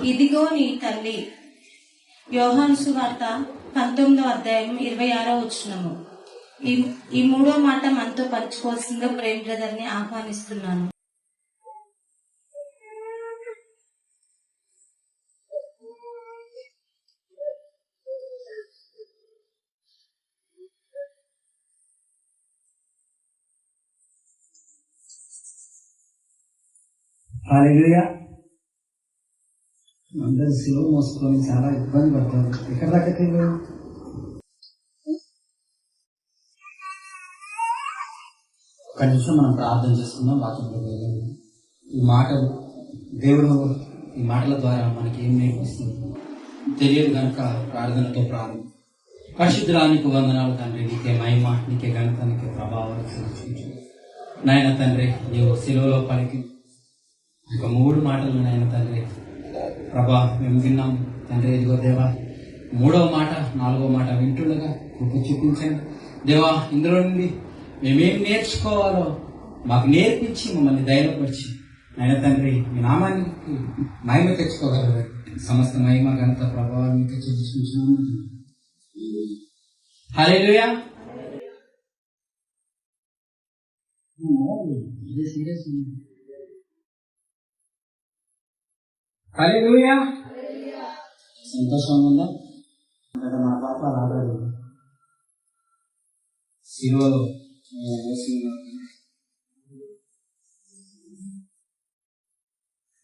ఇదిగో నీ తల్లి. యోహాను సువార్త 19వ అధ్యాయం 26వ వచనము. ఈ మూడో మాట మనతో పంచుకోవాల్సిందిగా ప్రేమ్ బ్రదర్ ని ఆహ్వానిస్తున్నాను. హల్లెలూయా. అందరూ సిలువ మోసుకొని చాలా ఇబ్బంది పడతారు. ఎక్కడ దాకా ఒక నిమిషం మనం ప్రార్థన చేసుకుందాం. వాక్యంలో ఈ మాటలు దేవుడు ఈ మాటల ద్వారా మనకి ఏం నేర్పిస్తుంది తెలియదు కనుక ప్రార్థనతో ప్రారంభం. పరిశుద్ధురానికి వందనాలు తండ్రి. నీకే మహిమ, నీకే ఘనత, నీకే ప్రభావం నాయన తండ్రి. నీవు సిలువలో పలికి ఇక 3 మాటలు నాయన తండ్రి ప్రభా మేము విన్నాం తండ్రి. ఇదిగో దేవా 3వ మాట 4వ మాట వింటుండగా కృప చూపించండి దేవా. ఇందులో నుండి మేమేం నేర్చుకోవాలో మాకు నేర్పించి మమ్మల్ని ధైర్యపరిచి ఆయన తండ్రి మీ నామానికి మహిమ తెచ్చుకోగలరు. సమస్త మహిమ ఘనత ప్రభావాన్ని చూపించుకుంటున్నాము. హల్లెలూయా. సీరియస్ హల్లెలూయా. సంతోషంగా ఉందా? మా పాప రాలేదు సిలువలో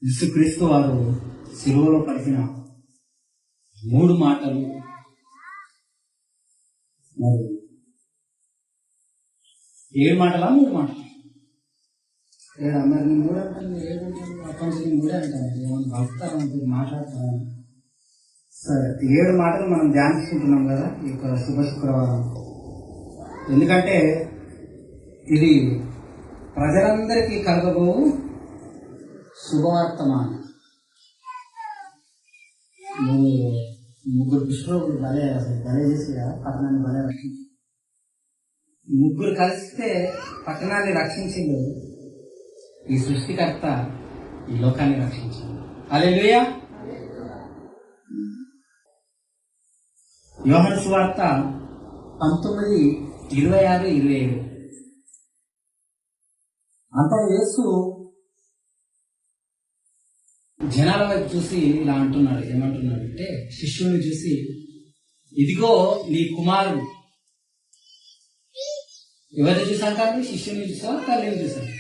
యేసుక్రీస్తు వారు సిలువలో పలికిన 3 మాటలు మరి 7 మాటలా 3 మాటలు మరి 3 అంటాను 7 అంటాను అప్పటి 3 అంటాను ఏమన్నా కలుపుతారు మాట్లాడతాను. సరే 7 మాటలు మనం ధ్యానించుకుంటున్నాం కదా ఈ యొక్క శుభ శుక్రవారం. ఎందుకంటే ఇది ప్రజలందరికీ కలగబోవు శుభవర్తమానం. 3 పుష్పకులు భలే చేసి కదా పట్టణాన్ని భలే రక్షించి 3 కలిస్తే పట్టణాన్ని రక్షించిండు ఈ సృష్టికర్త, ఈ లోకాన్ని రక్షించింది. హల్లెలూయా. యోహాను సువార్త 19:26-27. అంతా యేసు జనాల వైపు చూసి ఇలా అంటున్నాడు. ఏమంటున్నాడు అంటే శిష్యుని చూసి, ఇదిగో నీ కుమారుడు. ఎవరిని చూసాను కాదు, శిష్యుని చూసా తల్లిని చూసాను.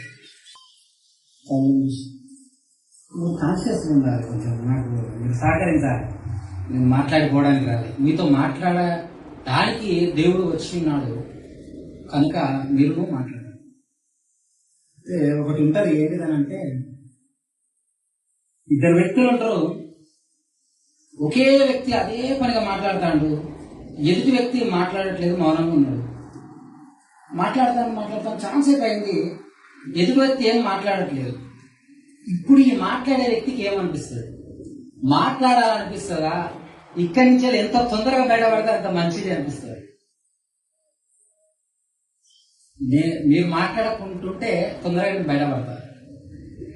మీరు కాన్షియస్ ఉండాలి కొంచెం. నాకు మీరు సహకరించాలి. నేను మాట్లాడిపోవడానికి రాలేదు, మీతో మాట్లాడడానికి దేవుడు వచ్చినాడు కనుక మీరు మాట్లాడాలి. ఒకటి ఉంటుంది ఏంటిదనంటే, 2 వ్యక్తులు ఉంటారు. ఒకే వ్యక్తి అదే పనిగా మాట్లాడతాడు, ఎదుటి వ్యక్తి మాట్లాడట్లేదు, మౌనంగా ఉన్నాడు. మాట్లాడతాను ఛాన్స్ అయిపోయింది, ఎదుటి వ్యక్తి ఏం మాట్లాడట్లేదు. ఇప్పుడు ఈ మాట్లాడే వ్యక్తికి ఏమనిపిస్తుంది? మాట్లాడాలనిపిస్తుందా? ఇక్కడి నుంచి ఎంత తొందరగా బయటపడితే అంత మంచిది అనిపిస్తుంది. మీరు మాట్లాడుకుంటుంటే తొందరగా బయటపడతారు,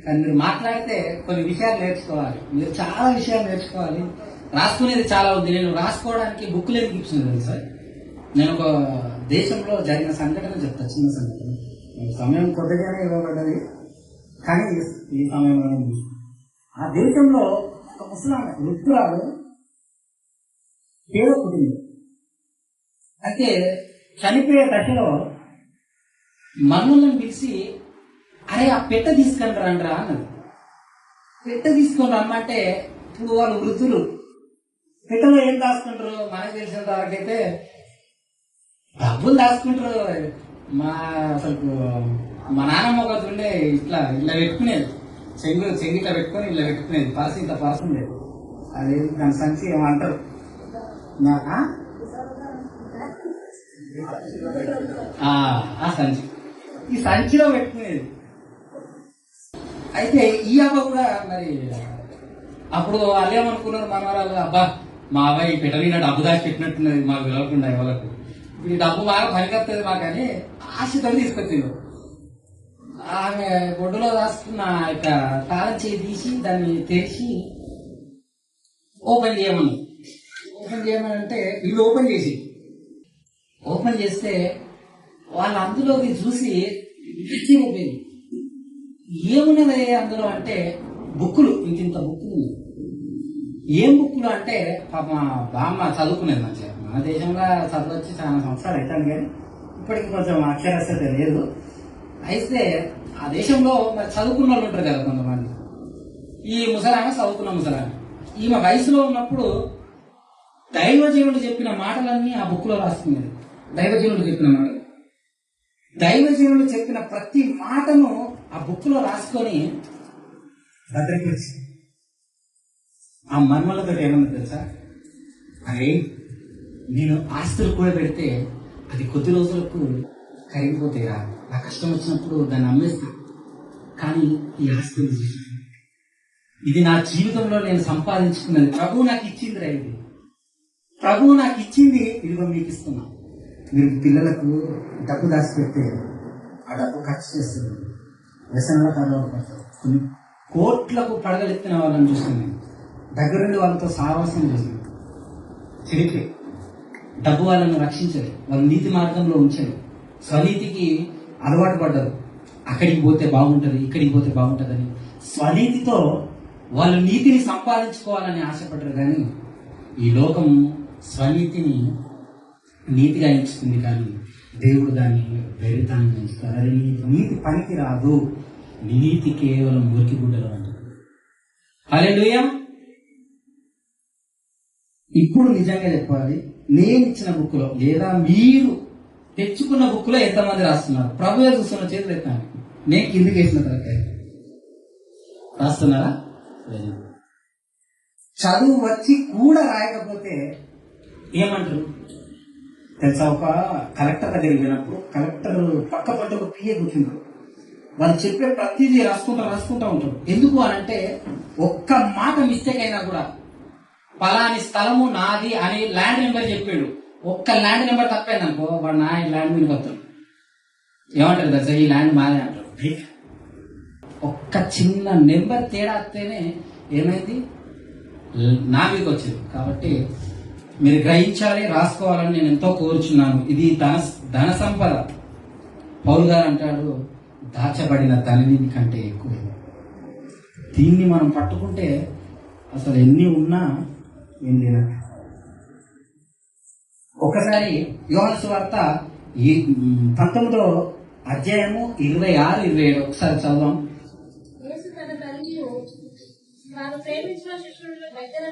కానీ మీరు మాట్లాడితే కొన్ని విషయాలు నేర్చుకోవాలి. మీరు చాలా విషయాలు నేర్చుకోవాలి. రాసుకునేది చాలా ఉంది. నేను రాసుకోవడానికి బుక్లు ఎందుకు ఇచ్చింది సార్. నేను ఒక దేశంలో జరిగిన సంఘటన చెప్తా, చిన్న సంఘటన. సమయం కొద్దిగానే ఇవ్వబడ్డది, కానీ ఈ సమయంలో ఆ దేశంలో ఒక ముసలాం వృద్ధురాలు పేద కుటుంబం. అయితే చనిపోయే దశలో మనులను పిలిచి, అరే ఆ పెట్ట తీసుకొని రండిరా అన్నది. పెట్ట తీసుకొని రమ్మంటే ఇప్పుడు వాళ్ళు వృద్ధులు పెట్టలో ఏం దాచుకుంటారు? మనకు తెలిసినంత వరకైతే డబ్బులు దాచుకుంటారు. అసలు మా నాన్నమ్మ ఒకటి ఉండే ఇలా పెట్టుకునేది, చెంగి ఇట్లా పెట్టుకొని ఇలా పెట్టుకునేది. పర్సు ఇంత పర్సు ఉండేది. అది దాని సంచి ఏమంటారు, ఆ సంచి, ఈ సంచిలో పెట్టుకునేది. అయితే ఈ అవ్వ కూడా మరి అప్పుడు వాళ్ళు ఏమనుకున్నారు మనవరాలు, అబ్బా మా అబ్బాయి పెట్టలిన డబ్బు దాచి పెట్టినట్టున్నది, మాకు వెళ్ళకుండా ఎవరికి ఇప్పుడు ఈ డబ్బు బాగా పనికొస్తుంది మాకని ఆశతో తీసుకొచ్చిండు. ఆమె బొడ్డులో దాచుకున్న తాళం చేయి తీసి దాన్ని తెరిచి ఓపెన్ చేయమని. ఓపెన్ చేయమని అంటే వీళ్ళు ఓపెన్ చేసి ఓపెన్ చేస్తే వాళ్ళు అందులోకి చూసి పిచ్చిపోయింది. ఏమున్నది అందులో అంటే బుక్కులు, ఇంత బుక్కులు ఉన్నాయి. ఏం బుక్కులు అంటే పాప బామ్మ చదువుకునేది మంచిగా. మన దేశంలో చదువు వచ్చి చాలా సంవత్సరాలు అవుతాను కానీ ఇప్పటికి కొంచెం అక్షరాస్యత లేదు. అయితే ఆ దేశంలో మరి చదువుకున్న వాళ్ళు ఉంటారు కదా కొంతమంది. ఈ ముసలామె చదువుకున్న ముసలామె ఈమె వయసులో ఉన్నప్పుడు దైవజనుడు చెప్పిన మాటలన్నీ ఆ బుక్లో రాసుకునేది. దైవజనుడు చెప్పిన మాటలు, దైవజనుడు చెప్పిన ప్రతి మాటను ఆ బుక్లో రాసుకొని భద్రపరిచి ఆ మర్మలతో ఏమన్నా తెలుసా, అరే నేను ఆస్తులు కూడా పెడితే అది కొద్ది రోజులకు కరిగిపోతాయిరా, నా కష్టం వచ్చినప్పుడు దాన్ని అమ్మేస్తా, కానీ ఈ ఆస్తులు ఇది నా జీవితంలో నేను సంపాదించుకున్నది, ప్రభువు నాకు ఇచ్చిందిరా, ఇది ప్రభువు నాకు ఇచ్చింది, ఇదిగో మీకు ఇస్తున్నా. మీరు పిల్లలకు డబ్బు దాచిపెడితే ఆ డబ్బు ఖర్చు చేస్తుంది, వ్యసనంలో పడతారు. కొన్ని కోట్లకు పడగలెత్తిన వాళ్ళని చూస్తాను నేను, దగ్గరుండి వాళ్ళతో సావాసం చేసింది. చిరిపి డబ్బు వాళ్ళను రక్షించదు, వాళ్ళ నీతి మార్గంలో ఉంచదు, స్వనీతికి అలవాటు పడ్డారు. అక్కడికి పోతే బాగుంటుంది, ఇక్కడికి పోతే బాగుంటుందని స్వనీతితో వాళ్ళు నీతిని సంపాదించుకోవాలని ఆశపడ్డారు. కానీ ఈ లోకం స్వనీతిని నీతిగా ఎంచుకుంది, కానీ దేవుడు దాన్ని వెరితాన్ని ఎంచుతారు. అది నీతి పనికి రాదు, నీతి కేవలం మురికి గుడ్డలు అంటారు. హల్లెలూయా. ఇప్పుడు నిజంగా చెప్పాలి, నేను ఇచ్చిన బుక్లో లేదా మీరు తెచ్చుకున్న బుక్లో ఎంతమంది రాస్తున్నారు? ప్రభు చూస్తున్న చేతులు ఎత్తాను, నేను కిందికి వేసిన తర్వాత రాస్తున్నారా? చదువు వచ్చి కూడా రాయకపోతే ఏమంటారు తెలుసా? ఒక కలెక్టర్ దగ్గరికి వెళ్ళినప్పుడు కలెక్టర్ పక్క ఒక పిఏ కూర్చుంటారు, వాళ్ళు చెప్పే ప్రతిదీ రాసుకుంటా ఉంటాడు. ఎందుకు అని అంటే ఒక్క మాట మిస్టేక్ అయినా కూడా పలాని స్థలము నాది అని ల్యాండ్ నెంబర్ చెప్పాడు, ఒక్క ల్యాండ్ నెంబర్ తప్పైంది అనుకో వాడు నా ల్యాండ్ మీద వస్తాడు. ఏమంటారు తెలుసా? ఈ ల్యాండ్ మాదే అంటారు. ఒక్క చిన్న నెంబర్ తేడా వస్తేనే ఏమైంది, నా మీదకి వచ్చింది. కాబట్టి మీరు గ్రహించాలి, రాసుకోవాలని నేను ఎంతో కోరుచున్నాను. ఇది ధన సంపద. పౌలు గారు అంటాడు, దాచబడిన ధననిధి కంటే ఎక్కువ. దీన్ని మనం పట్టుకుంటే అసలు ఎన్ని ఉన్నా ఏం లేదు. ఒకసారి యోహాను సువార్త 19వ అధ్యాయము 26, 27 ఒకసారి చదవం. యేసు తన తల్లియు తాను ప్రేమించిన శిష్యుల దగ్గర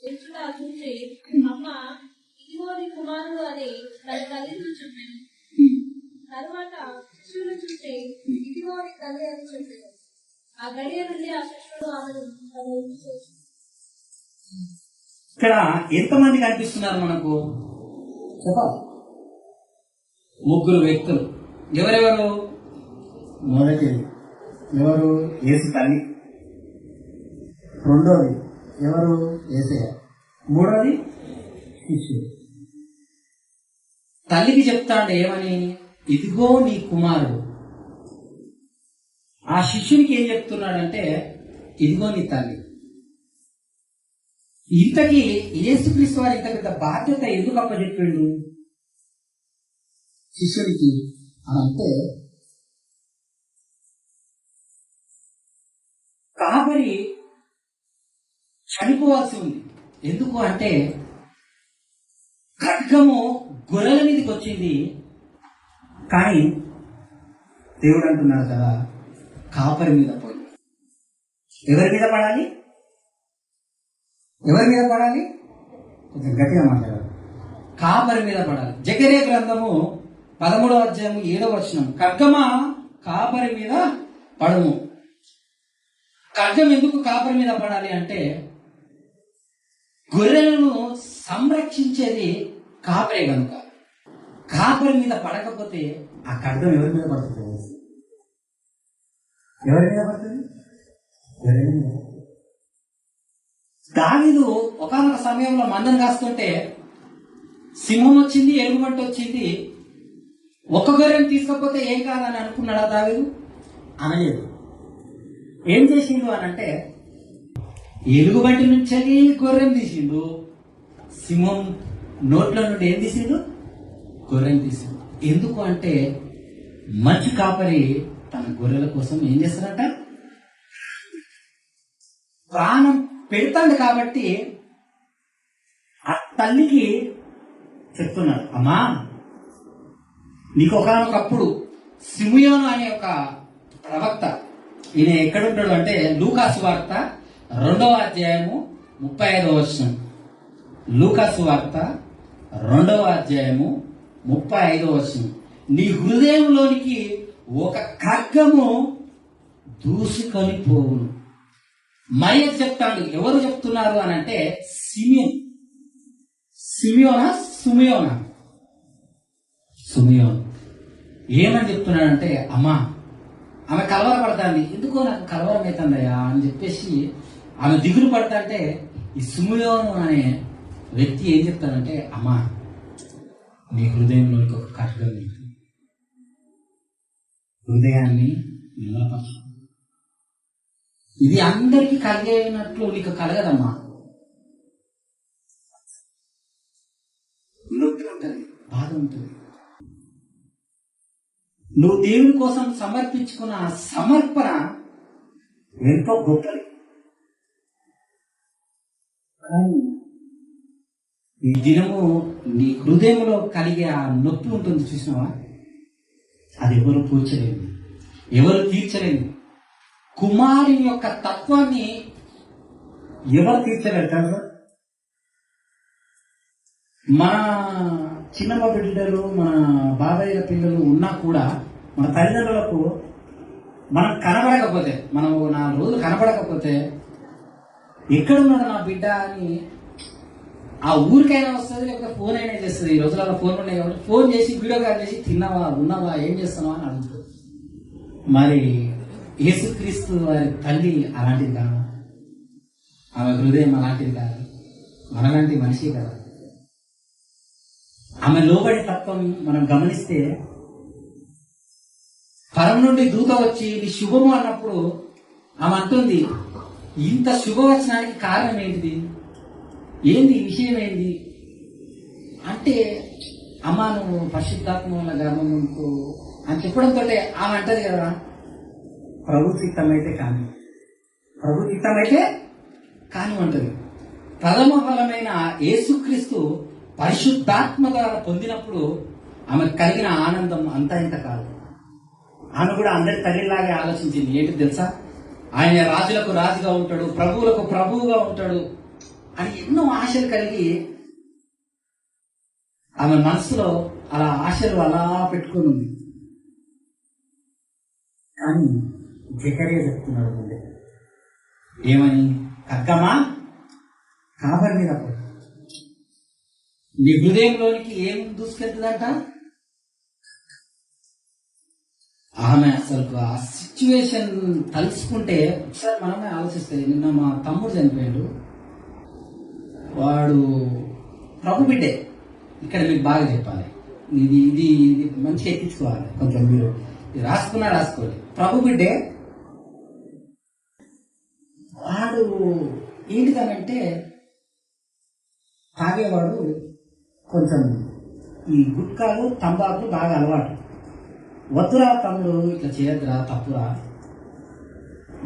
నిల్చుట చూసి, అమ్మ ఇదిగో నీ కుమారుడు అని తన తల్లితో చెప్పాను. తరువాత శిష్యులు చూసి ఇదిగో నీ తల్లి అని చెప్పాను. ఆ గడియ నుండి ఆ శిష్యుడు ఆమెను తన ఇంటికి చేర్చుకున్నాడు. ఇక్కడ ఎంతమంది కనిపిస్తున్నారు మనకు చెప్పాలి? 3 వ్యక్తులు. ఎవరెవరు? మొదటిది ఎవరు? యేసు తల్లి. రెండోది ఎవరు? యేసయ్య. మూడోది శిష్యుడు. తల్లికి చెప్తాడు ఏమని? ఇదిగో నీ కుమారుడు. ఆ శిష్యునికి ఏం చెప్తున్నాడంటే ఇదిగో నీ తల్లి. ఇంతకీ యేసుక్రీస్తు వారు ఇంత పెద్ద బాధ్యత ఎందుకు అప్పచెప్పాడు శిష్యునికి అని అంటే, కాపరి చనిపోవాల్సి ఉంది. ఎందుకు అంటే ఖడ్గము గొర్రెల మీదకి వచ్చింది, కానీ దేవుడు అంటున్నాడు కదా కాపరి మీద పడు. ఎవరి మీద పడాలి? ఎవరి మీద పడాలి? కొంచెం గట్టిగా మాట్లాడాలి. కాపరి మీద పడాలి. జకర్యా గ్రంథము 13వ అధ్యాయము 7వ వచనం, ఖడ్గమా కాపరి మీద పడము. ఖడ్గం ఎందుకు కాపరి మీద పడాలి అంటే గొర్రెలను సంరక్షించేది కాపరే కనుక. కాపరి మీద పడకపోతే ఆ ఖడ్గం ఎవరి మీద పడుతుంది? ఎవరి మీద పడుతుంది? గొర్రెల మీద. దావీదు ఒకానొక సమయంలో మందను కాస్తుంటే సింహం వచ్చింది, ఎలుగుబంటి వచ్చింది, ఒక్క గొర్రెను తీసుకపోతే ఏం కాదని అనుకున్నాడా దావీదు? అనలేదు. ఏం చేసిండు అని అంటే ఎలుగుబంటి నుంచి గొర్రెను తీసిండు. సింహం నోట్లో నుండి ఏం తీసిండు? గొర్రెను తీసిండు. ఎందుకు అంటే మంచి కాపరి తన గొర్రెల కోసం ఏం చేస్తారంట? ప్రాణం పెడతాడు. కాబట్టి ఆ తల్లికి చెప్తున్నాడు, అమ్మా నీకు ఒకనొకప్పుడు సిమియోను అనే ఒక ప్రవక్త, ఈయన ఎక్కడుంటాడు అంటే లూకాసు వార్త 2వ అధ్యాయము 35వ వచనం. లూకాసు వార్త 2వ అధ్యాయము 35వ వచనం. నీ హృదయంలోనికి ఒక ఖడ్గము దూసుకొని పోవును. మయ్య చెప్తాడు. ఎవరు చెప్తున్నారు అని అంటే సిమియోనా సుమియోన్. ఏమని చెప్తున్నాడంటే, అమ్మా ఆమె కలవరపడతాంది. ఎందుకో నాకు కలవరం అవుతుందయ్యా అని చెప్పేసి ఆమె దిగులు పడతా అంటే ఈ సుమియోను అనే వ్యక్తి ఏం చెప్తాడంటే, అమ్మా నీ హృదయంలోనికి ఒక ఖడ్గం ఉంటుంది, హృదయాన్ని నిలపచ్చు. ఇది అందరికీ కలిగేనట్లు నీకు కలగదమ్మా. నొప్పి ఉంటుంది, బాధ ఉంటుంది. నువ్వు దేవుని కోసం సమర్పించుకున్న సమర్పణ ఎంతో గొప్పది. కానీ ఈ దినము నీ హృదయంలో కలిగే ఆ నొప్పి ఉంటుంది చూసినావా, అది ఎవరు పూడ్చలేదు, ఎవరు తీర్చలేదు. కుమారుని యొక్క తత్వాన్ని ఎవరు తీర్చలేరు. మన చిన్నమ్మ బిడ్డలు, మన బాబాయ్య పిల్లలు ఉన్నా కూడా మన తల్లిదండ్రులకు మనం కనబడకపోతే, మనం 4 రోజులు కనబడకపోతే ఎక్కడున్నాడు నా బిడ్డ అని ఆ ఊరికైనా వస్తుంది, లేకపోతే ఫోన్ అయినా చేస్తుంది. ఈ రోజులలో ఫోన్ ఉన్నాయి కాబట్టి ఫోన్ చేసి వీడియో కాల్ చేసి తిన్నావా, ఉన్నావా, ఏం చేస్తున్నావా అని అడుగుతుంది. మరి యేసుక్రీస్తు వారి తల్లి అలాంటిది కాదు, ఆమె హృదయం అలాంటిది కాదు, మనలాంటి మనిషి కదా. ఆమె లోబడి తత్వం మనం గమనిస్తే, పరం నుండి దూత వచ్చి నీ శుభము అన్నప్పుడు ఆమె అంటుంది, ఇంత శుభవచనానికి కారణం ఏంటిది, ఏంది విషయం ఏంది అంటే, అమ్మా నువ్వు పరిశుద్ధాత్మ వల్ల గర్భముకు అని చెప్పడంతో ఆమె అంటది కదా, ప్రభు చిత్తమైతే కాని, ప్రభు చిత్తమైతే కాని అంటది. ప్రథమ ఫలమైన యేసుక్రీస్తు పరిశుద్ధాత్మ ద్వారా పొందినప్పుడు ఆమె కలిగిన ఆనందం అంతా ఇంత కాదు. ఆమె కూడా అందరి తల్లిలాగే ఆలోచించింది. ఏంటి తెలుసా, ఆయన రాజులకు రాజుగా ఉంటాడు, ప్రభువులకు ప్రభువుగా ఉంటాడు అని ఎన్నో ఆశలు కలిగి ఆమె మనసులో అలా ఆశలు అలా పెట్టుకుని ఉంది. కానీ జకరియా చెప్తున్నాడు ముందే, ఏమని, ఖడ్గమా కాపరి మీద పడు. నీ హృదయంలోనికి ఏం దూసుకెళ్తుందంట. ఆమె అసలు ఆ సిచ్యువేషన్ తలుచుకుంటే ఒకసారి మనమే ఆలోచిస్తే, నిన్న మా తమ్ముడు చనిపోయాడు. వాడు ప్రభు బిడ్డే. ఇక్కడ మీకు బాగా చెప్పాలి, ఇది ఇది ఇది మంచిగా ఎక్కించుకోవాలి. కొంచెం మీరు రాసుకోవాలి. ప్రభు బిడ్డే. వాడు ఏంటిదనంటే తాగేవాడు, కొంచెం ఈ గుట్కాలు తంబాకులు బాగా అలవాటు. వద్దురా తమ్ముడు, ఇట్లా చేయద్దురా, తప్పురా,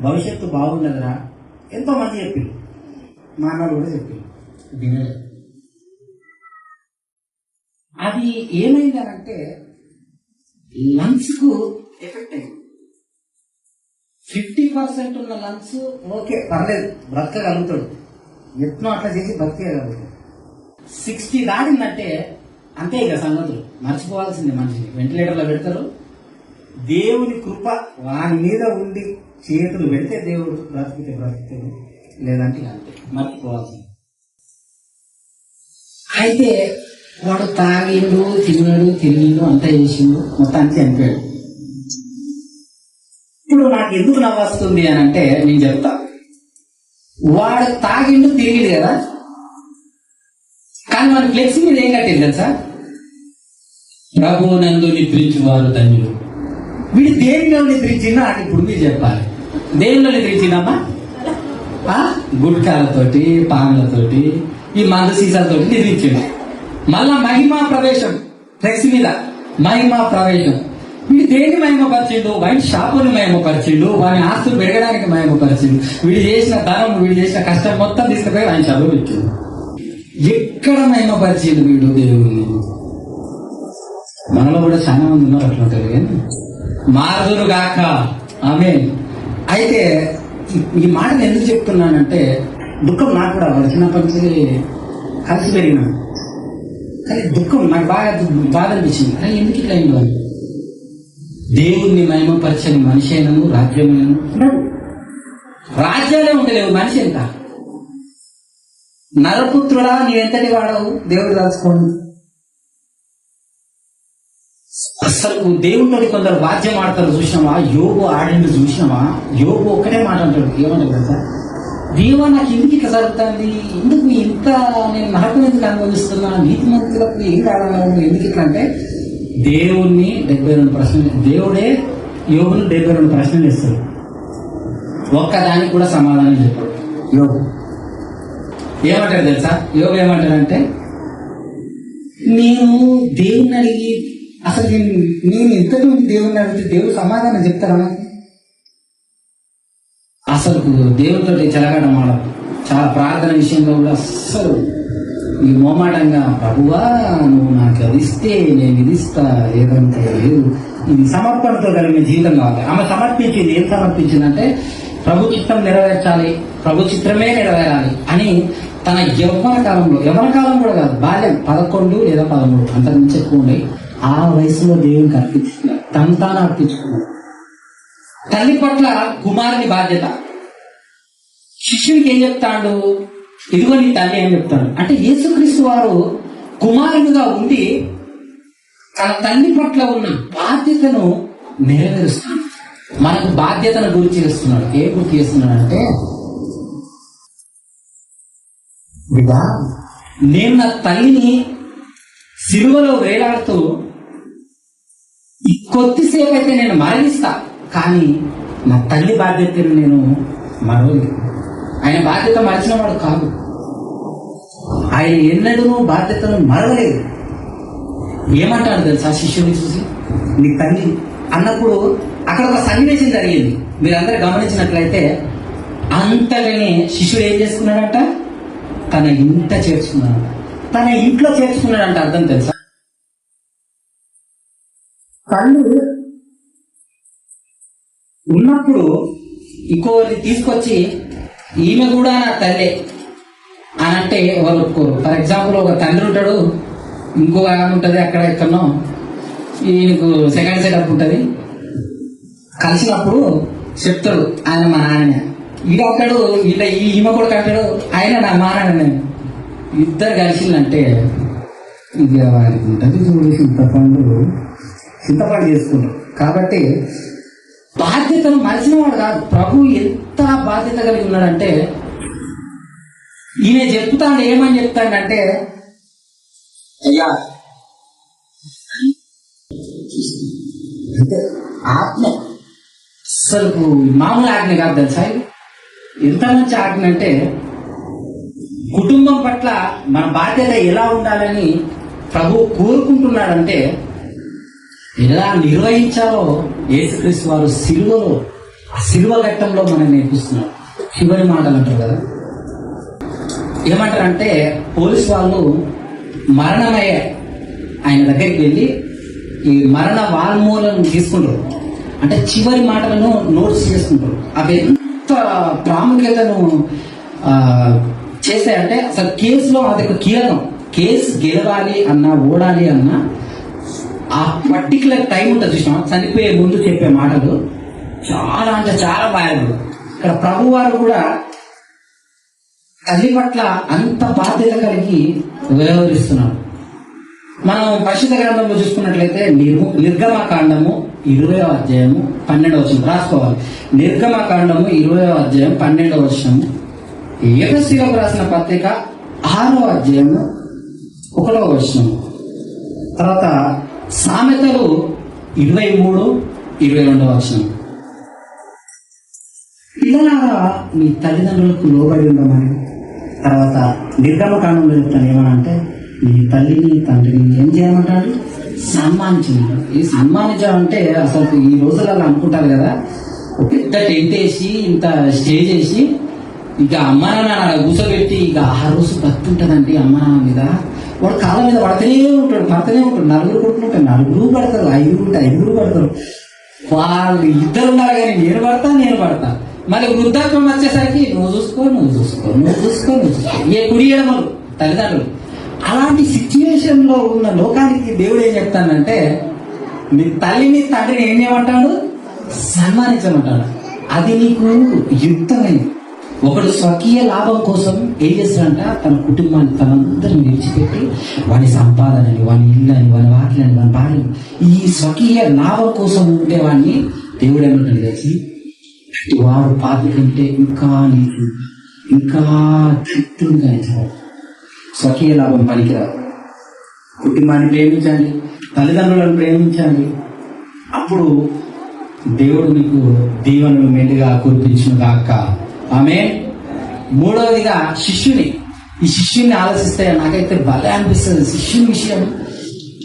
భవిష్యత్తు బాగుండదురా, ఎంతో మంది చెప్పిండు. మా అన్నలు కూడా చెప్పిండు, వినలేదు. అది ఏమైందనంటే లంగ్స్ కు ఎఫెక్ట్ అయింది. 50% ఉన్న లంగ్స్ ఓకే పర్లేదు, బ్రతకగలుగుతాడు, ఎట్నో అట్లా చేసి బ్రతకగలుగుతాడు. 60 దాటిందంటే అంతే ఇక సంగతులు, మర్చిపోవాల్సిందే. మనిషిని వెంటిలేటర్లో పెడతారు, దేవుని కృప వాని మీద ఉండి చేతులు పెడితే దేవుడు బ్రతికితే లేదంటే అంతే, మర్చిపోవాల్సింది. అయితే వాడు తాగిండు, తిరిగిండు, అంతా చేసిండు, మొత్తానికి చనిపోయాడు. ఇప్పుడు నాకు ఎందుకు నవ్వొస్తుంది అని అంటే నేను చెప్తా. వాడు తాగిండు, తిరిగిండు కదా, కానీ మన ఫ్లెక్సీ మీద ఏం కట్టింది తెలుసా, ప్రభు నందు నిద్రించు వారు ధన్యులు. వీడు దేనిలో నిద్రించిందో అది ఇప్పుడు మీరు చెప్పాలి. దేనిలో నిద్రించిందమ్మా? గుట్కాలతోటి పాన్లతోటి ఈ మందు సీసాలతోటి నిద్రించాడు. మళ్ళా మహిమా ప్రవేశం ఫ్లెక్స్ మీద మహిమా ప్రవేశం. వీడు దేన్ని మహిమపరిచిండు? వైన్ షాపుని మహిమపరిచిండు, వాని ఆస్తులు పెరగడానికి మహిమపరిచిండు. వీడు చేసిన ధనం, వీడు చేసిన కష్టం మొత్తం తీసుకుపోయి వైన్ షాపులో పెట్టిండు. ఎక్కడ మహిమపరిచిండు వీడు దేవుడిని? మనలో కూడా చాలా మంది ఉన్నారు అట్లుంటారు కానీ మారుదురు గాక. ఆమె అయితే ఈ మాటను ఎందుకు చెప్తున్నానంటే, దుఃఖం నాకు కూడా చిన్నప్పటి నుంచి కలిసి పెరిగిన, కానీ దుఃఖం నాకు బాగా బాధ అనిపించింది. కానీ ఎందుకు ఇట్లా అయిందో అని. దేవుణ్ణి మహిమపరచని మనిషి అయినను రాజ్యమైనను ఉన్నాడు. రాజ్యాలే ఉండలేవు. మనిషి ఎంత నరపుత్రుడా, నీ ఎంతటి వాడవు దేవుడు రాసుకోండి. అసలు దేవుడితో కొందరు వాద్యం ఆడతారు చూసినావా? యోగు ఆడిండు చూసినావా? యోగు ఒక్కటే మాట అంటాడు, ఏమంటాడు కదా, దేవా నాకు ఎందుకు ఇట్లా జరుగుతుంది, ఎందుకు ఇంత నేను నరకం ఎందుకు అనుభవిస్తున్నా, నీతి మంత్రులకు ఏం కావాలను, ఎందుకు ఇట్లా అంటే దేవుణ్ణి 72 ప్రశ్నలు, దేవుడే యోగును 72 ప్రశ్నలు ఇస్తాడు. ఒక్కదానికి కూడా సమాధానం చెప్పాడు యోగు. ఏమంటాడు తెలుసా? యోగు ఏమంటాడంటే, నేను దేవుణ్ణి అడిగి అసలు నేను ఇంతకుముందు దేవుణ్ణి అడిగితే దేవుడు సమాధానం చెప్తారా? అసలు దేవుడితో చెలగాటం ఆడదు. చాలా ప్రార్థన విషయంలో కూడా అస్సలు ఈ మోమాటంగా, ప్రభువా నువ్వు నాకు అది ఇస్తే నేను ఇది ఇస్తా, లేదంటే లేదు. ఇది సమర్పణతో కలిగిన జీవితం కావాలి. ఆమె సమర్పించింది. ఏం సమర్పించిందంటే, ప్రభు చిత్తం నెరవేర్చాలి, ప్రభు చిత్రమే నెరవేరాలి అని తన యవ్వన కాలం కూడా కాదు, బాల్యం 11 లేదా 13 అంతకుమించి ఎక్కువ ఉండి ఆ వయసులో దేవునికి అర్పించుకున్నాడు. తాను అర్పించుకున్నాడు. తల్లి పట్ల కుమారుని బాధ్యత. శిష్యునికి ఏం చెప్తాడు? ఇదిగో నీ తల్లి అని చెప్తాడు. అంటే యేసుక్రీస్తు వారు కుమారునిగా ఉండి తన తల్లి పట్ల ఉన్న బాధ్యతను నెరవేరుస్తున్నాడు. మనకు బాధ్యతను గుర్తు చేస్తున్నాడు. ఏ గుర్తు చేస్తున్నాడు అంటే, బిడ్డా నేను నా తల్లిని సిలువలో వేలాడుతూ కొద్దిసేపు అయితే నేను మరణిస్తా, కానీ నా తల్లి బాధ్యతను నేను మరవలేదు. ఆయన బాధ్యత మరిచిన వాడు కాదు. ఆయన ఎన్నడూ బాధ్యతను మరవలేదు. ఏమంటాడు తెలుసా శిష్యుని చూసి? నీ తల్లి అన్నప్పుడు అక్కడ ఒక సన్నివేశం జరిగింది. మీరందరూ గమనించినట్లయితే, అంతలోనే శిష్యుడు ఏం చేసుకున్నాడంట? తన ఇంట చేర్చుకున్నాడు. తన ఇంట్లో చేర్చుకున్నాడంట. అర్థం తెలుసా? తల్లి ఉన్నప్పుడు ఇంకోటి తీసుకొచ్చి ఈమె కూడా నా తల్లే అని అంటే ఎవరు ఒప్పుకోరు. ఫర్ ఎగ్జాంపుల్, ఒక తండ్రి ఉంటాడు, ఇంకో ఆమె ఉంటుంది, అక్కడ ఎక్కడనో ఈయనకు సెకండ్ సెటప్ ఉంటుంది. కలిసినప్పుడు చెప్తాడు, ఆయన మా నాన్న. ఈడ అంటాడు, ఇలా ఈమె కూడా అంటాడు, ఆయన నా మా నాన్న. ఇద్దరు కలిసిందంటే ఇక వారికి ఉంటుంది చూడు, చింతపండు చేసుకుంటారు. కాబట్టి బాధ్యతను మరిచిన వాడు కాదు. ప్రభు ఎంత బాధ్యత కలిగి ఉన్నాడంటే, ఈయన చెప్తాడు, ఏమని చెప్తాడంటే, అయ్యా అంటే ఆజ్ఞ, అసలు మామూలు ఆజ్ఞ కాదు తెలుసా? ఎంత మంచి ఆజ్ఞ అంటే, కుటుంబం పట్ల మన బాధ్యత ఎలా ఉండాలని ప్రభు కోరుకుంటున్నాడంటే, ఎలా నిర్వహించాలో యేసుక్రీస్తు వారు సిలువలో, ఆ సిలువ ఘట్టంలో మనం నేర్పిస్తున్నారు. చివరి మాటలు అంటారు కదా, ఏమంటారంటే, పోలీసు వాళ్ళు మరణమయ్యే ఆయన దగ్గరికి వెళ్ళి ఈ మరణ వాల్మూలను తీసుకుంటారు. అంటే చివరి మాటలను నోట్స్ చేసుకుంటారు. అవి ఎంత ప్రాముఖ్యతను చేశాయంటే, అసలు కేసులో అది ఒక కీలకం. కేసు గెలవాలి అన్నా, ఓడాలి అన్నా ఆ పర్టికులర్ టైం ఉంటుంది చూసినా, చనిపోయే ముందు చెప్పే మాటలు చాలా అంటే చాలా వాల్యుబుల్. ఇక్కడ ప్రభు వారు కూడా తల్లి పట్ల అంత బాధ్యత కలిగి వ్యవహరిస్తున్నారు. మనం పరిశుద్ధ గ్రంథంలో చూసుకున్నట్లయితే నిర్గమకాండము 20వ అధ్యాయము 12వ వచనం రాసుకోవాలి. నిర్గమకాండము 20వ అధ్యాయం 12వ వచనము, ఎఫెసీయులకు రాసిన పత్రిక 6వ అధ్యాయము 1వ వచనము, తర్వాత సామెతలు 23, 22వ వచనం. పిల్లలారా మీ తల్లిదండ్రులకు లోబడి ఉండమని. తర్వాత నిర్గమకాండంలో చెప్తాను ఏమనంటే మీ తల్లిని తండ్రిని ఏం చేయమంటాడు? సన్మానించమంటాడు. ఈ సన్మానించడం అంటే అసలు ఈ రోజులలో అనుకుంటారు కదా, ఒక పెద్ద టెంట్ వేసి ఇంత స్టేజ్ వేసి ఇక అమ్మ నాన్న కూర్చోబెట్టి ఇక ఆ రోజు బతుంటదండి అమ్మ నాన్న మీద. వాడు కాళ్ళ మీద పడుతూనే ఉంటాడు. నలుగురు కొట్టుకుంటారు, నలుగురు పడతారు, ఐదుగురు పడతారు. వాళ్ళు ఇద్దరు ఉన్నారు కానీ నేను పడతా. మళ్ళీ వృద్ధాత్వం వచ్చేసరికి నువ్వు చూసుకో. ఏ కుడి ఎడమలు తల్లిదండ్రులు. అలాంటి సిచ్యువేషన్ లో ఉన్న లోకానికి దేవుడు ఏం చెప్తానంటే మీ తల్లిని తండ్రిని ఏం చేయమంటాడు? సన్మానించమంటాడు. అది నీకు యుక్తమైంది. ఒకడు స్వకీయ లాభం కోసం ఏం చేస్తాడంట? తన కుటుంబాన్ని తనందరిని విడిచిపెట్టి వాని సంపాదనని, వాని ఇళ్ళని, వాని వాకిలని, వాని భార్యని ఈ స్వకీయ లాభం కోసం ఉండేవాడిని దేవుడు ఏమంటాడు తెలిసి వాడు పాపి కంటే ఇంకా తృప్తిగా ఇచ్చాడు. స్వకీయ లాభం పనికిరాదు. కుటుంబాన్ని ప్రేమించండి, తల్లిదండ్రులను ప్రేమించండి. అప్పుడు దేవుడు మీకు దీవెనలు మెండుగా కురిపించును గాక. ఆమె. మూడవదిగా ఈ శిష్యుని ఆలోచిస్తే నాకైతే భలే అనిపిస్తుంది. శిష్యుని విషయం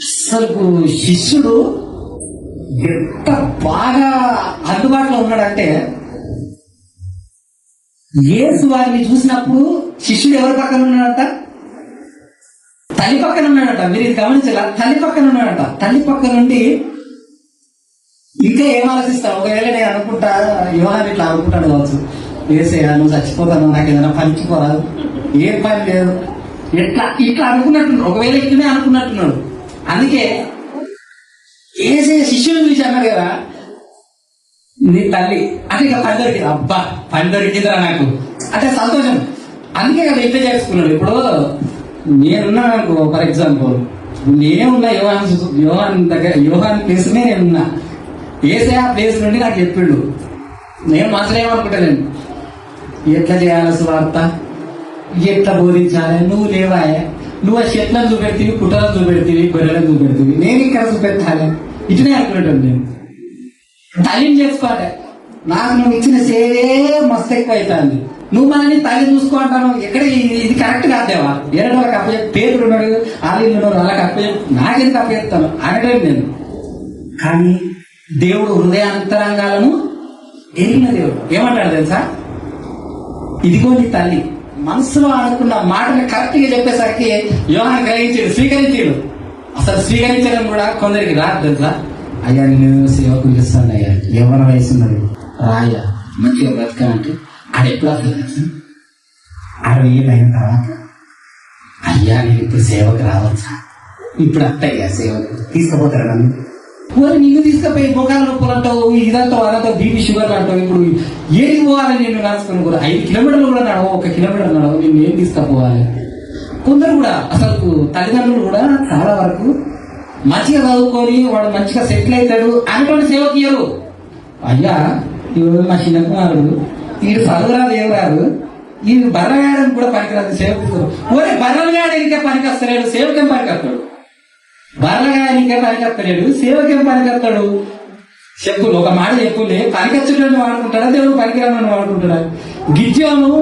అసలు శిష్యుడు ఎంత బాగా అందుబాటులో ఉన్నాడంటే యేసు వారిని చూసినప్పుడు శిష్యుడు ఎవరి పక్కన ఉన్నాడట? తల్లి పక్కన ఉన్నాడట. మీరు ఇది గమనించాల? తల్లి పక్కన ఉన్నాడట. తల్లి పక్క నుండి ఇంకా ఏం ఆలోచిస్తాను? ఒకవేళ నేను అనుకుంటా యోహాన్ ఇట్లా అనుకుంటాడు కావచ్చు, వేసేయా నువ్వు చచ్చిపోతాను, నాకు ఏదైనా పనికిపోరాదు, ఏం పని లేదు, ఇట్లా అనుకున్నట్టున్నాడు. ఒకవేళ ఇట్లనే అనుకున్నట్టున్నాడు. అందుకే ఏసే శిష్యుని చూసి అన్నారు కదా నీ తల్లి అంటే ఇక పని దొరికింది, అబ్బా పని దొరికిందిరా నాకు అంటే సంతోషం. అందుకే కదా ఇట్లా చేసుకున్నాడు. ఇప్పుడు నేనున్నా అనుకో, ఫర్ ఎగ్జాంపుల్ నేనే ఉన్నా యోహాన్ ప్లేస్నే నేనున్నా. ఏసే ఆ ప్లేస్ నుండి నాకు చెప్పిండు. నేను మనసులో ఏమనుకుంటాను, ఎట్లా చేయాలి సువార్త, ఎట్లా బోధించాలి, నువ్వు లేవాయే, నువ్వు ఆ చెట్లను చూపెడితే, పుట్టలను చూపెడితే, గొర్రెలను చూపెడితే, నేను ఇక్కడ చూపెట్టాలి, ఇటునే అనుకుంటాను. నేను తల్లిని చేసుకోవాలి. నాకు నువ్వు ఇచ్చిన సేవే మస్తు ఎక్కువ అవుతుంది. నువ్వు మనని తల్లి చూసుకో అంటాను. ఎక్కడ ఇది కరెక్ట్ కాదేవా? ఏడు వాళ్ళకి అప్పచెప్పు, పేదలు ఉన్నాడు, ఆలీలు ఉన్నాడు, వాళ్ళకి అప్పచెప్పు, నాకెందుకు అప్పచెప్తాను అనడం నేను. కానీ దేవుడు హృదయాంతరంగాలను ఎరిగిన దేవుడు ఏమంటాడు తెలుసా? ఇదిగో నీ తల్లి. మనసులో అనుకున్న మాటని కరెక్ట్ గా చెప్పేసరికి యోహాను స్వీకరించాడు. అసలు స్వీకరించడం కూడా కొందరికి రాదు తెలుసా? అయ్యా నేను సేవకు పిలుస్తాను, అయ్యా ఎవరి వయసు ఉన్నది రాయ్యా మంచిగా బ్రతకాలంటే అది ఎప్పుడు అసలు 60 ఏళ్ళు అయిన తర్వాత అయ్యా నేను ఇప్పుడు సేవకు రావచ్చా, ఇప్పుడు అత్తయ్యా సేవకు తీసుకుపోతారు నన్ను. పోయి నిన్ను తీసుకుపోయి ముఖాలు నొప్పులు అంటావు, ఇదంతా అదంతా బీపీ షుగర్లు అంటావు. ఇప్పుడు ఏది పోవాలి? నేను రాసుకొని కూడా 5 కిలోమీటర్లు కూడా నడవు, 1 కిలోమీటర్ నడవు, నిన్ను ఏం తీసుకుపోవాలి? కొందరు కూడా అసలు తల్లిదండ్రులు కూడా చాలా వరకు మంచిగా చదువుకొని వాడు మంచిగా సెటిల్ అవుతాడు అనేటువంటి సేవకి ఇయ్యరు. అయ్యా ఇవి మా చిన్న కుమారుడు, వీడు చదువురాదు ఏం రాదు, ఈ బర్రగాడని కూడా పనికిరాదు సేవకు. ఓరే బర్రగాడు ఇంకా పనికొస్తలేడు, సేవకేం పనికొస్తాడు? బర్రగాయనికే పనికొస్తలేడు, సేవకేం పనికొస్తాడు? చెప్పులు ఒక మాట చెప్పులే, పనికొచ్చేటోని వాడుకుంటాడా, దేవుడు పనికిరాని వాడుకుంటాడా? గిజ్జోను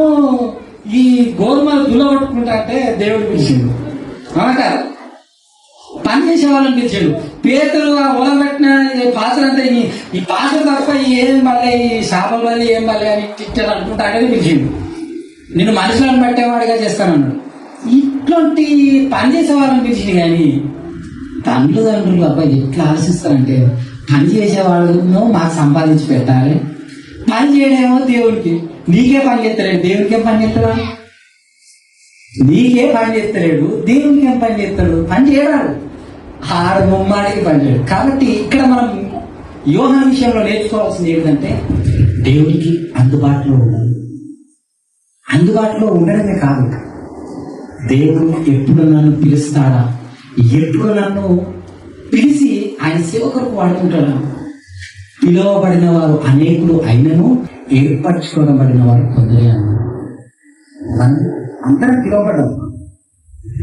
ఈ గోధుమలు దుల్లగొట్టుకుంటా అంటే దేవుడు పిలిచిండు, అవునా? పని చేసే వాళ్ళని పిలిచాడు. పేతులు ఒలబెట్టిన పాత్ర అంతా ఈ పాత్ర తప్ప ఏం మళ్ళీ ఈ శాపల వల్ల ఏం మళ్ళీ అని టిక్చర్ అనుకుంటా అనేది పిలిచిండు. నేను మనుషులను పట్టేవాడిగా చేస్తానన్నాడు. ఇట్లాంటి పని చేసే వాళ్ళని పిలిచింది. కానీ తల్లిదండ్రులు అబ్బాయి ఎట్లా ఆలోచిస్తారంటే పని చేసేవాళ్ళను మాకు సంపాదించి పెట్టాలి, పని చేయడమేమో దేవుడికి. నీకే పని చేస్తలేడు, దేవుడికి ఏం పని చేస్తాడా? నీకే పని చేస్తలేడు, దేవుడికి ఏం పని చేస్తాడు? పని చేయడాడు, ఆడు ముమ్మాడికి పని చేయడు. కాబట్టి ఇక్కడ మనం యోహాను విషయంలో నేర్చుకోవాల్సింది ఏంటంటే దేవుడికి అందుబాటులో ఉండాలి. అందుబాటులో ఉండడమే కాదు, దేవుడు ఎప్పుడు నన్ను పిలుస్తాడా, ఎప్పుడు నన్ను పిలిచి ఆయన సేవకులకు వాడుకుంటాడా? పిలువబడిన వారు అనేకులు అయినను ఏర్పరచుకోబడిన వారు కొందరే అన్నారు. అందరం పిలువబడ్డాం.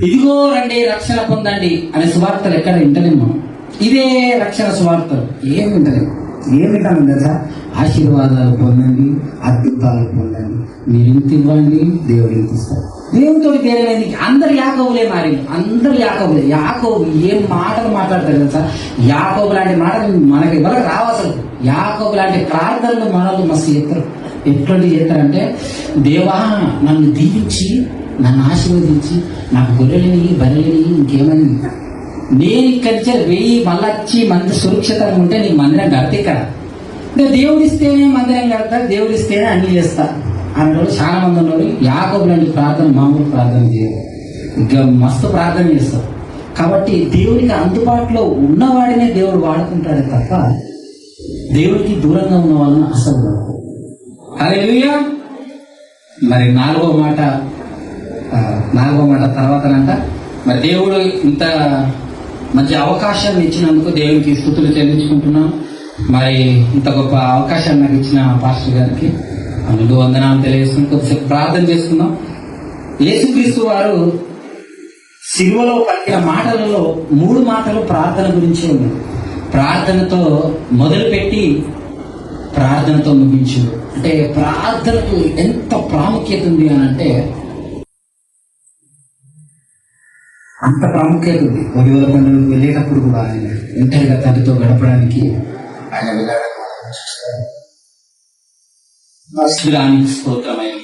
ఇదిగో రండి రక్షణ పొందండి అనే సువార్తలు ఎక్కడ వింటలేము మనం. ఇదే రక్షణ సువార్తలు ఏం వింటలేము. ఏం వింటాము తెలుసా? ఆశీర్వాదాలు పొందండి, అద్భుతాలు పొందండి. మీరు ఇంత ఇవ్వండి, దేవుడు ఇంత ఇస్తారు. దేవుడితో తేలింది. అందరు యాకోబులే మారి, అందరు యాకోబులే. యాకోబు ఏం మాటలు మాట్లాడతారు తెలుసా? యాకోబు లాంటి మాటలు మనకి ఎవరికి రావు అసలు. యాకోబు లాంటి ప్రార్థనలు మనల్ని మస్తు చేస్తారు. ఎట్లాంటి చేస్తారంటే, దేవా నన్ను దీవించి, నన్ను ఆశీర్వదించి, నాకు గొర్రెలని బర్రెలని ఇంకేమని, నేను ఇక్కడి నుంచి 1000 మళ్ళొచ్చి మంది సురక్షితంగా ఉంటే నీకు మందిరం కడితే ఇక్కడ దేవుడిస్తేనే మందిరం కడతా, దేవుడిస్తేనే అన్ని చేస్తా అన్నోడు చాలా మంది ఉన్నారు. యాకోబు లాంటి ప్రార్థన మామూలు ప్రార్థన చేయరు, ఇంకా మస్తు ప్రార్థన చేస్తారు. కాబట్టి దేవుడికి అందుబాటులో ఉన్నవాడినే దేవుడు వాడుకుంటాడే తప్ప దేవుడికి దూరంగా ఉన్న వాళ్ళని అసలు వాడుకో. హల్లెలూయా. మరి నాలుగో మాట తర్వాతనంట, మరి దేవుడు ఇంత మంచి అవకాశాన్ని ఇచ్చినందుకు దేవునికి స్తుతులు చెల్లించుకుంటున్నాం. మరి ఇంత గొప్ప అవకాశాన్ని నాకు ఇచ్చిన పాస్టర్ గారికి అందుకు వందనాలు తెలియజేసుకుని కొద్దిసేపు ప్రార్థన చేసుకుందాం. యేసుక్రీస్తు వారు సిలువలో పలికిన మాటలలో 3 మాటలు ప్రార్థన గురించి ఉన్నాయి. ప్రార్థనతో మొదలుపెట్టి ప్రార్థనతో ముగించు. అంటే ప్రార్థనకు ఎంత ప్రాముఖ్యత ఉంది అని అంటే అంత ప్రాముఖ్యత ఉంది. ఒడివల పండుగకు వెళ్ళేటప్పుడు కూడా ఆయన ఒంటరిగా తండ్రితో గడపడానికి ఆయన వెళ్ళడానికి స్తోత్రమైన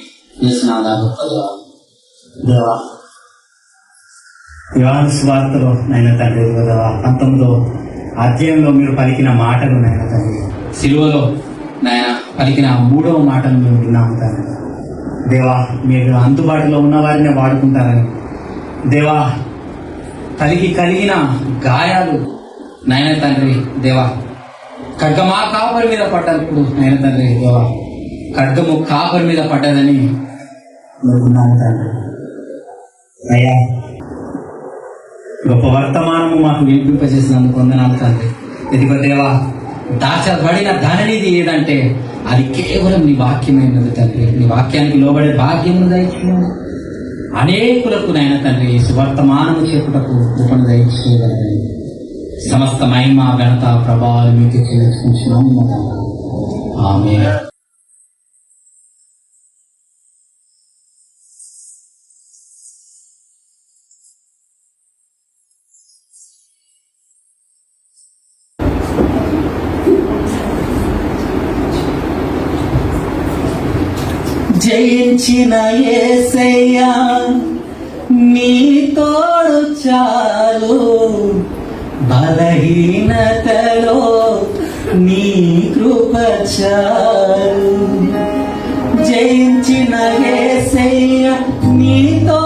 యోహాను సువార్తలో నాయన తండ్రి 19వ అధ్యాయంలో మీరు పలికిన మాటలు నాయన తండ్రి, సిలువలో నాయన పలికిన 3వ మాటను మేము విన్నాము తండ్రి. దేవా మీరు అందుబాటులో ఉన్న వారిని వాడుకుంటారని, దేవా తల్లికి కలిగిన గాయాలు నాయన తండ్రి, దేవా ఖడ్గమా కాపరి మీద పడ్డప్పుడు నాయన తండ్రి, దేవా ఖడ్గము కాపరి మీద పడ్డదని అనుకున్నాను తండ్రి. అయ్యా గొప్ప వర్తమానము మాకు వినిపింపజేసినందుకు వందనాలు తండ్రి. ఇదిగో దేవా దాచబడిన ధననిధి ఏదంటే అది కేవలం నీ వాక్యమైనది తండ్రి. నీ వాక్యానికి లోబడే భాగ్యమును దయచేయండి. అనేకులకు నాయన తండ్రి సువర్తమానము చెప్పుటకు కృపను దయచేయగలరని సమస్త మహిమ ఘనత ప్రభావాలు మీకు చెల్లించుకుంటున్నాము. ఆమేన్. జయించిన యేసయ్యా నీ తోడు చాలు, బలహీనతలో నీ కృప చాలు. జయించిన యేసయ్యా నీ తోడు